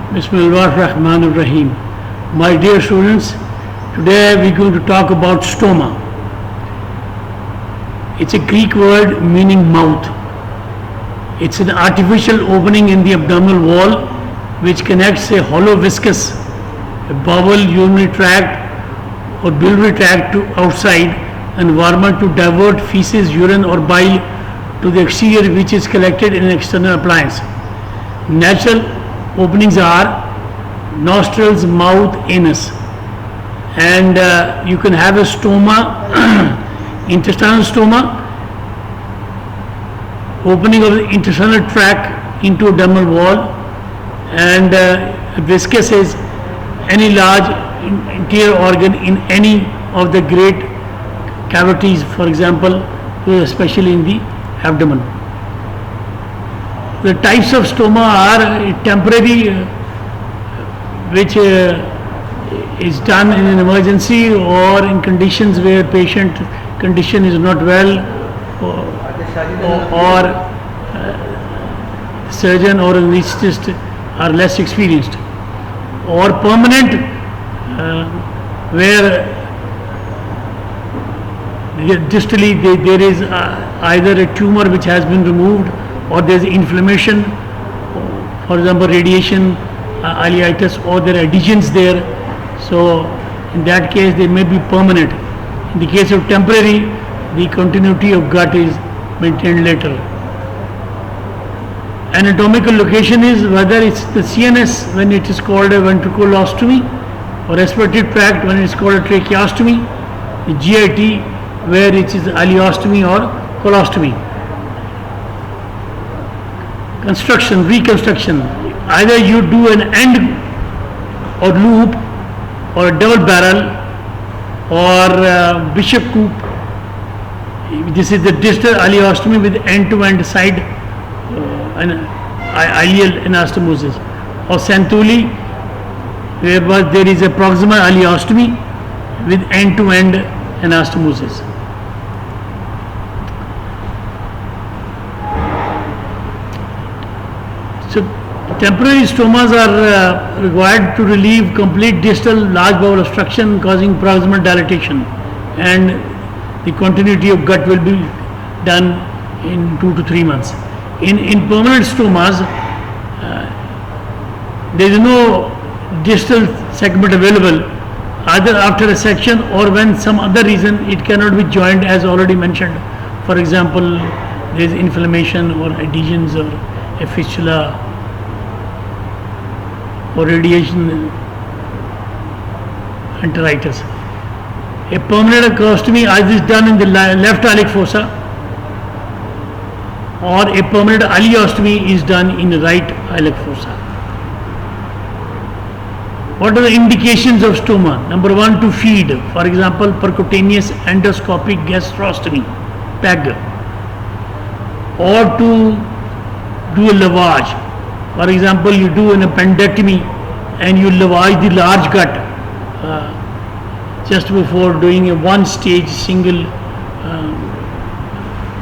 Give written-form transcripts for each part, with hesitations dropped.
Bismillahirrahmanirrahim. My dear students, today we are going to talk about stoma. It's a Greek word meaning mouth. It's an artificial opening in the abdominal wall which connects a hollow viscous, a bowel, urinary tract or biliary tract to outside environment to divert feces, urine or bile to the exterior, which is collected in an external appliance. Natural openings are nostrils, mouth, anus, and you can have a stoma, intestinal stoma, opening of the intestinal tract into abdominal wall, and viscous is any large interior organ in any of the great cavities, for example, especially in the abdomen. The types of stoma are temporary, which is done in an emergency or in conditions where patient condition is not well, or surgeon or anesthetist are less experienced, or permanent, where distally there is either a tumor which has been removed or there is inflammation, for example radiation, ileitis, or there are adhesions there. So in that case they may be permanent. In the case of temporary, the continuity of gut is maintained later. Anatomical location is whether it's the CNS when it is called a ventriculostomy, or respiratory tract when it is called a tracheostomy, the GIT where it is ileostomy or colostomy. Construction, reconstruction, either you do an end or loop or a double barrel or bishop coupe. This is the distal ileostomy with end-to-end side ileal anastomosis, or Santulli where there is a proximal ileostomy with end-to-end anastomosis. So temporary stomas are required to relieve complete distal large bowel obstruction causing proximal dilatation, and the continuity of gut will be done in 2 to 3 months. In permanent stomas, there is no distal segment available either after a section or when some other reason it cannot be joined as already mentioned. For example, there is inflammation or adhesions or a fistula or radiation enteritis. A permanent colostomy either is done in the left iliac fossa or a permanent ileostomy is done in the right iliac fossa. What are the indications of stoma? Number 1, to feed. For example, percutaneous endoscopic gastrostomy, PEG, or to do a lavage. For example, you do an appendectomy and you lavage the large gut just before doing a one-stage single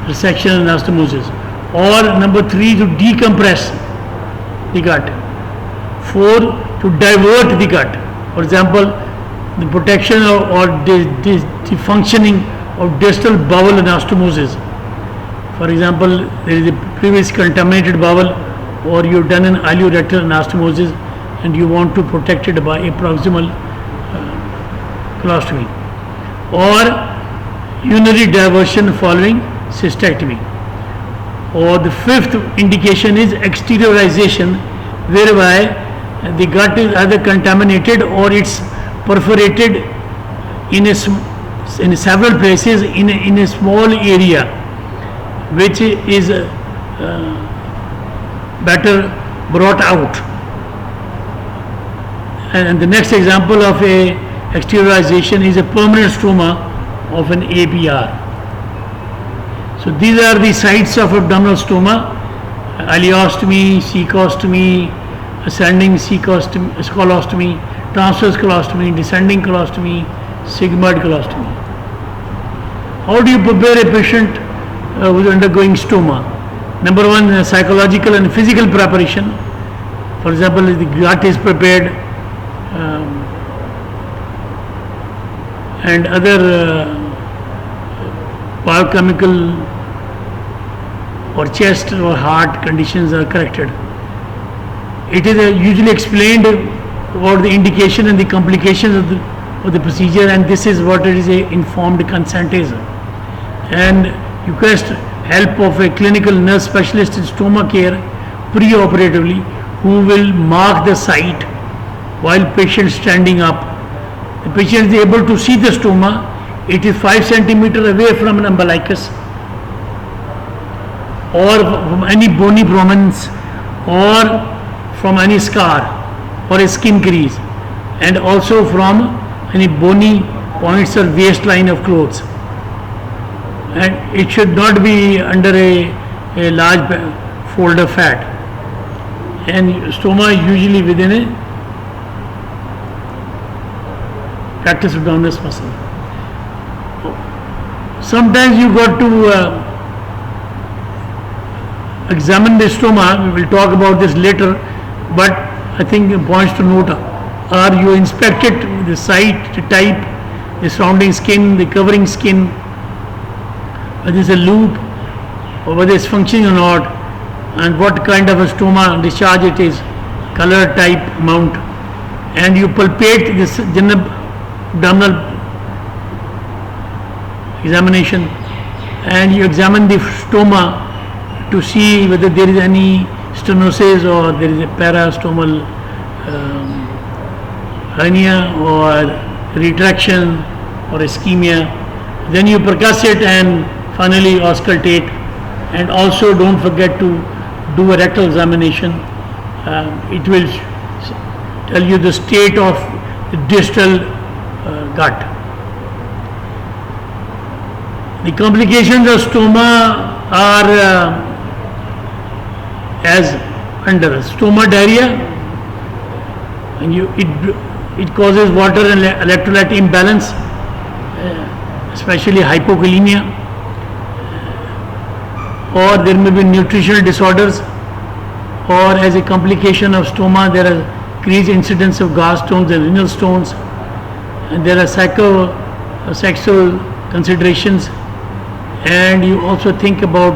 resection anastomosis. Or number 3, to decompress the gut. 4, to divert the gut. For example, the protection or the functioning of distal bowel anastomosis. For example, there is a previous contaminated bowel, or you've done an ileorectal anastomosis and you want to protect it by a proximal colostomy, or urinary diversion following cystectomy. Or the 5th indication is exteriorization, whereby the gut is either contaminated or it's perforated in several places in a small area, which is better brought out. And the next example of a exteriorization is a permanent stoma of an ABR. So these are the sites of abdominal stoma: ileostomy, cecostomy, ascending colostomy, transverse colostomy, descending colostomy, sigmoid colostomy. How do you prepare a patient who is undergoing stoma? Number 1, psychological and physical preparation. For example, the gut is prepared and other biochemical or chest or heart conditions are corrected. It is usually explained about the indication and the complications of the procedure, and this is what it is a informed consent is. And request help of a clinical nurse specialist in stoma care pre-operatively, who will mark the site while patient standing up. The patient is able to see the stoma. It is 5 centimeters away from an umbilicus or from any bony prominence or from any scar or a skin crease, and also from any bony points or waistline of clothes. And it should not be under a large fold of fat. And stoma is usually within a rectus abdominis muscle. Sometimes you got to examine the stoma. We will talk about this later, but I think points to note are you inspected the site, the type, the surrounding skin, the covering skin, whether it's a loop or whether it's functioning or not, and what kind of a stoma discharge it is, color, type, amount. And you palpate this general abdominal examination, and you examine the stoma to see whether there is any stenosis or there is a parastomal hernia or retraction or ischemia. Then you percussate and finally auscultate. And also don't forget to do a rectal examination. It will tell you the state of the distal gut. The complications of stoma are as under stoma diarrhea, and it causes water and electrolyte imbalance, especially hypokalemia, or there may be nutritional disorders, or as a complication of stoma there are increased incidence of gallstones and renal stones, and there are sexual considerations, and you also think about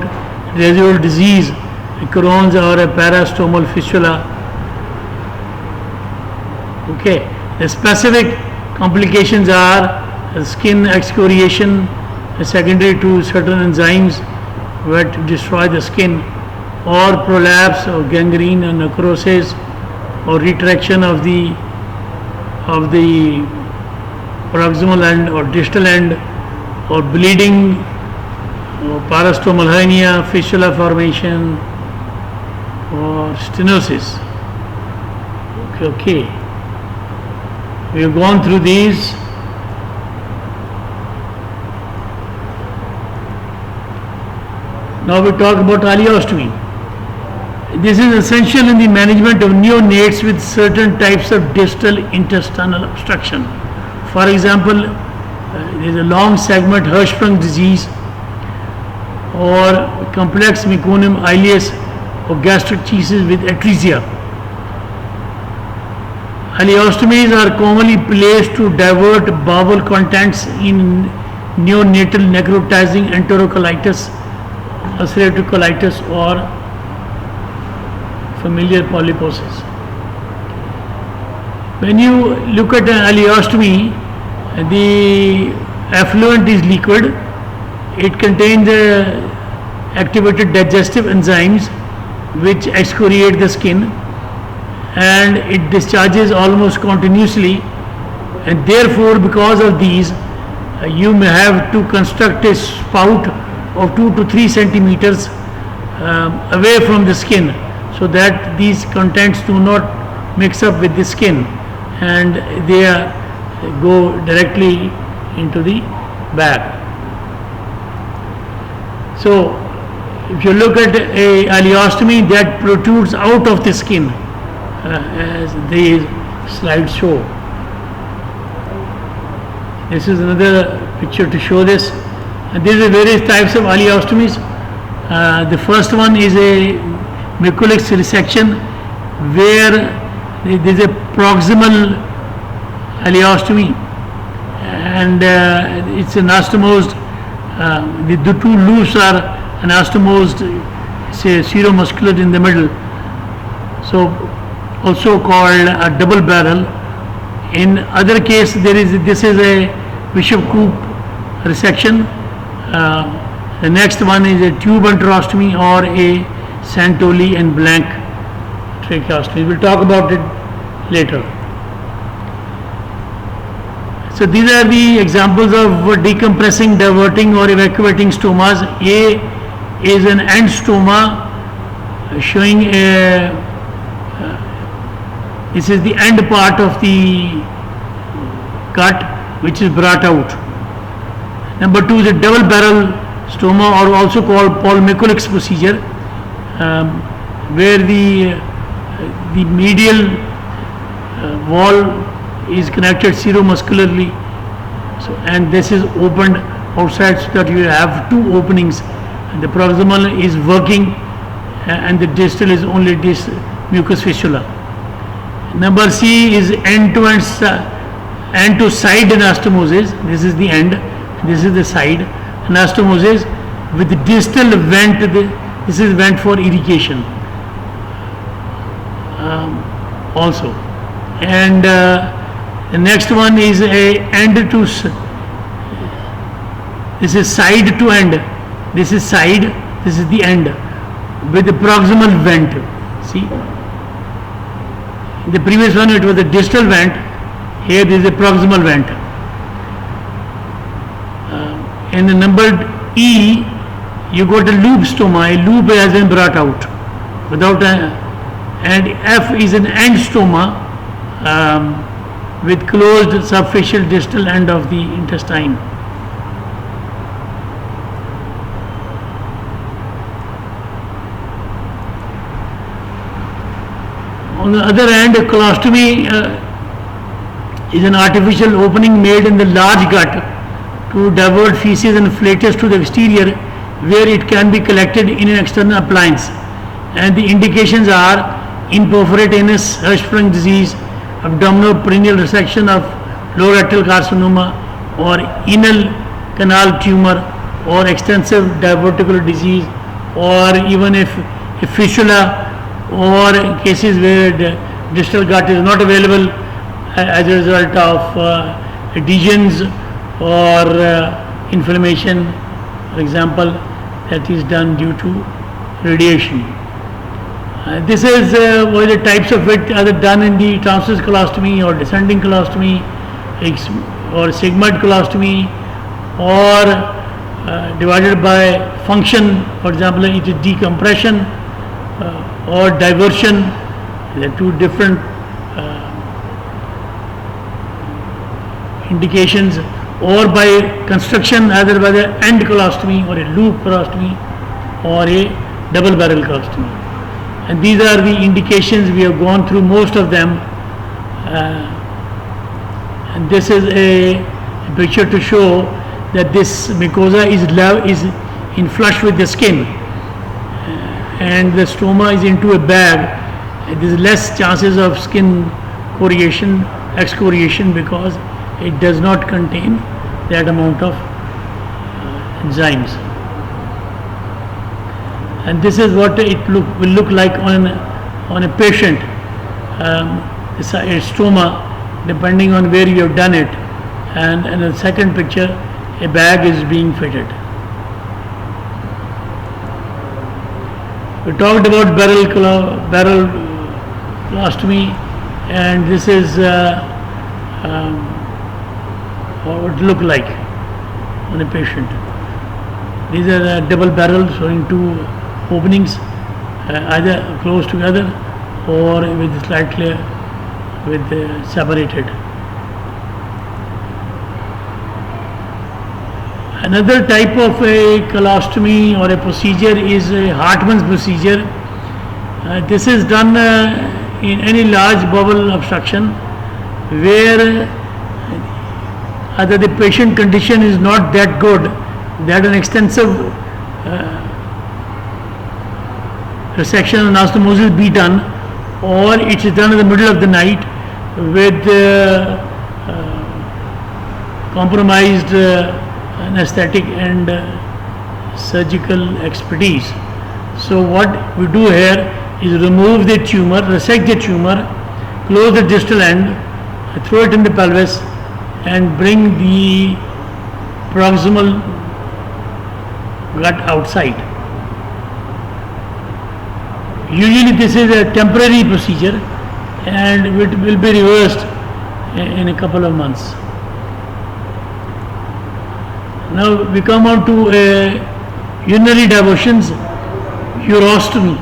residual disease, a Crohn's or a parastomal fistula. Okay, the specific complications are skin excoriation, secondary to certain enzymes that destroy the skin, or prolapse or gangrene and necrosis, or retraction of the proximal end or distal end, or bleeding, or parastomal hernia, fistula formation, or stenosis. Okay. We have gone through these. Now we talk about ileostomy. This is essential in the management of neonates with certain types of distal intestinal obstruction. For example, there is a long segment Hirschsprung disease, or complex meconium ileus, or gastric cheeses with atresia. Ileostomies are commonly placed to divert bowel contents in neonatal necrotizing enterocolitis, ulcerative colitis, or familial polyposis. When you look at an ileostomy, the effluent is liquid. It contains activated digestive enzymes which excoriate the skin, and it discharges almost continuously, and therefore because of these you may have to construct a spout of 2 to 3 centimeters away from the skin, so that these contents do not mix up with the skin and they go directly into the bag. So if you look at a ileostomy that protrudes out of the skin, as these slides show. This is another picture to show this. And these are various types of ileostomies. The first one is a Mikulicz resection, where there is a proximal ileostomy, and it's anastomosed. The two loops are anastomosed, say seromuscular in the middle, so also called a double barrel. In other case, this is a Bishop-Koop resection. The next one is a tube enterostomy or a Santoli and Blank tracheostomy. We'll talk about it later. So these are the examples of decompressing, diverting or evacuating stomas. A is an end stoma showing this is the end part of the gut which is brought out. Number 2 is a double barrel stoma, or also called Paul McCulloch's procedure, where the medial wall is connected seromuscularly, so, and this is opened outside so that you have two openings, and the proximal is working and the distal is only this mucous fistula. Number C is end to side anastomosis. This is the end, this is the side anastomosis with the distal vent. This is vent for irrigation also. And the next one is a end to, this is side to end, this is side, this is the end with the proximal vent. See, in the previous one it was a distal vent, here there is a proximal vent. In the number E, you got a loop stoma, a loop has been brought out without a, and F is an end stoma with closed subfacial distal end of the intestine. On the other hand, a colostomy is an artificial opening made in the large gut to divert feces and flatus to the exterior, where it can be collected in an external appliance. And the indications are imperforate anus, Hirschsprung disease, abdominal perineal resection of lower rectal carcinoma, or anal canal tumor, or extensive diverticular disease, or even if a fistula, or cases where the distal gut is not available as a result of adhesions or inflammation, for example, that is done due to radiation. This is what the types of it are done in the transverse colostomy or descending colostomy or sigmoid colostomy, or divided by function. For example, it is decompression or diversion. There are two different indications, or by construction, either by the end colostomy or a loop colostomy or a double barrel colostomy. And these are the indications. We have gone through most of them, and this is a picture to show that this mucosa is in flush with the skin, and the stoma is into a bag. There is less chances of skin excoriation, because it does not contain that amount of enzymes. And this is what it will look like on a patient. It's a stoma, depending on where you have done it. And in the second picture, a bag is being fitted. We talked about barrel colostomy, and this is what it would look like on a patient. These are double barrels showing two openings, either close together or with slightly separated. Another type of a colostomy or a procedure is a Hartmann's procedure. This is done in any large bowel obstruction where either the patient condition is not that good that an extensive resection and anastomosis be done, or it is done in the middle of the night with compromised anesthetic and surgical expertise. So what we do here is remove the tumor, resect the tumor, close the distal end, throw it in the pelvis and bring the proximal gut outside. Usually this is a temporary procedure and it will be reversed in a couple of months. Now we come on to urinary diversions, urostomy,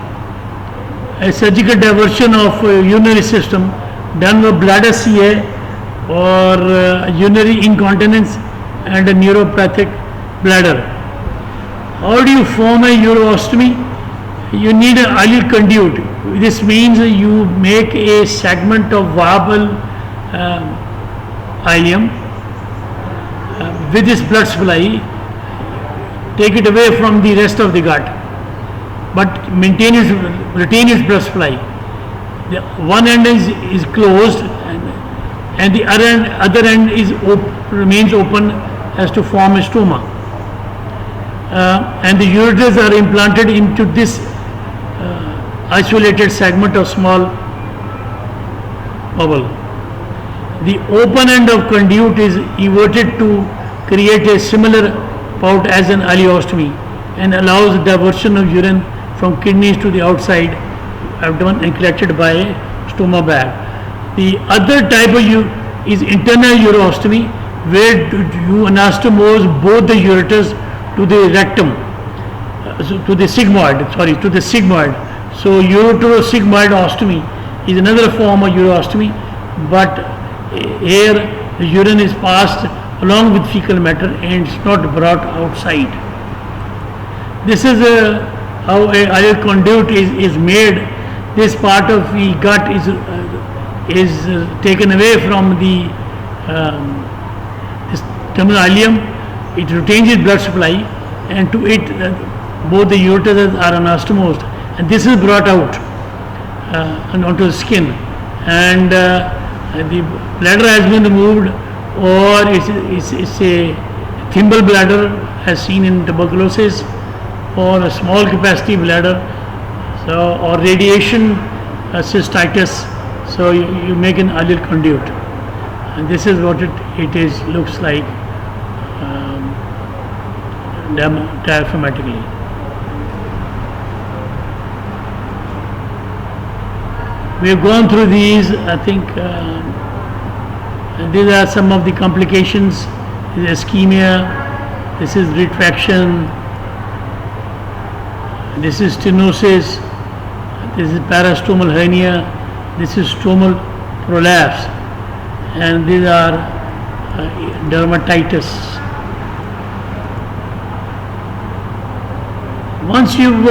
a surgical diversion of urinary system done with bladder CA or urinary incontinence and a neuropathic bladder. How do you form a urostomy? You need an ileal conduit. This means you make a segment of viable ileum with this blood supply, take it away from the rest of the gut, but retain its blood supply. The one end is closed and the other end is remains open as to form a stoma. And the ureters are implanted into this isolated segment of small bowel. The open end of conduit is everted to create a similar pout as an ileostomy and allows diversion of urine from kidneys to the outside abdomen and collected by a stoma bag. The other type of is internal urostomy, where you anastomose both the ureters to the rectum, to the sigmoid. So ureterosigmoid ostomy is another form of urostomy, but here the urine is passed along with fecal matter and it's not brought outside. This is how a ileal conduit is made. This part of the gut is taken away from the this terminal ileum. It retains its blood supply, and to it both the ureters are anastomosed, and this is brought out and onto the skin, and the bladder has been removed, or it's a thimble bladder as seen in tuberculosis, or a small capacity bladder, so or radiation cystitis. So you make an ileal conduit, and this is what it is looks like diaphragmatically. We have gone through these. I think these are some of the complications. This is ischemia, this is retraction, this is stenosis, this is parastomal hernia, this is stomal prolapse, and these are dermatitis. Once you've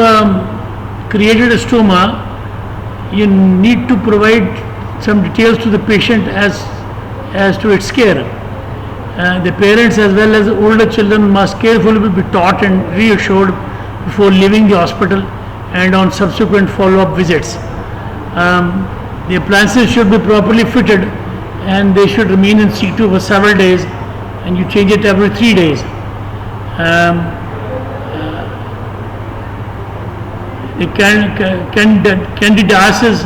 created a stoma, you need to provide some details to the patient as to its care. The parents as well as older children must carefully be taught and reassured before leaving the hospital and on subsequent follow-up visits. The appliances should be properly fitted and they should remain in situ for several days, and you change it every 3 days. The candidiasis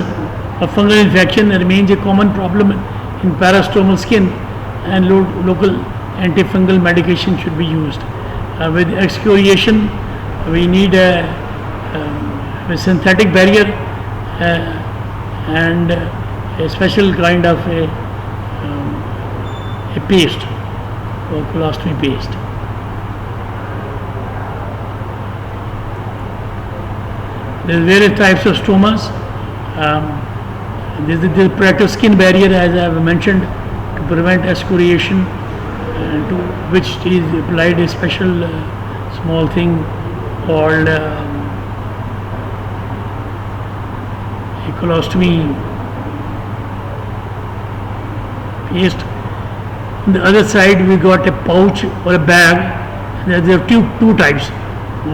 or fungal infection remains a common problem in parastomal skin, and local antifungal medication should be used. With excoriation, we need a synthetic barrier and a special kind of a paste, or colostomy paste. There are various types of stomas. This is the protective skin barrier, as I have mentioned, to prevent excoriation, to which is applied a special small thing called a colostomy paste. On the other side, we got a pouch or a bag. There are two types.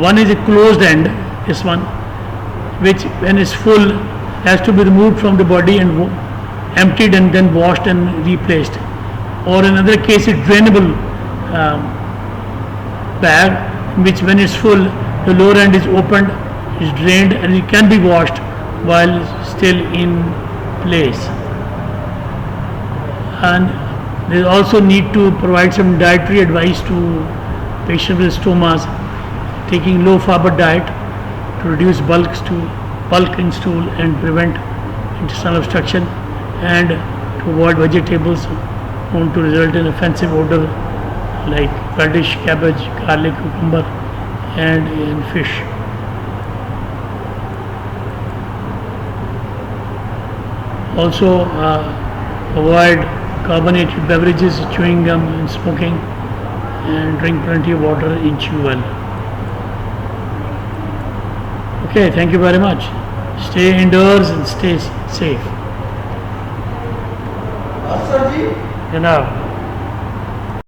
One is a closed end, this one, which when it's full has to be removed from the body and emptied and then washed and replaced. Or in another case, a drainable bag, in which when it's full, the lower end is opened, is drained, and it can be washed while still in place. And they also need to provide some dietary advice to patients with stomas, taking low fiber diet to reduce bulk in stool and prevent intestinal obstruction, and to avoid vegetables known to result in offensive odor like radish, cabbage, garlic, cucumber, and in fish. Also avoid carbonated beverages, chewing gum and smoking, and drink plenty of water and chew well. Okay, thank you very much. Stay indoors and stay safe. Sir ji, Janab.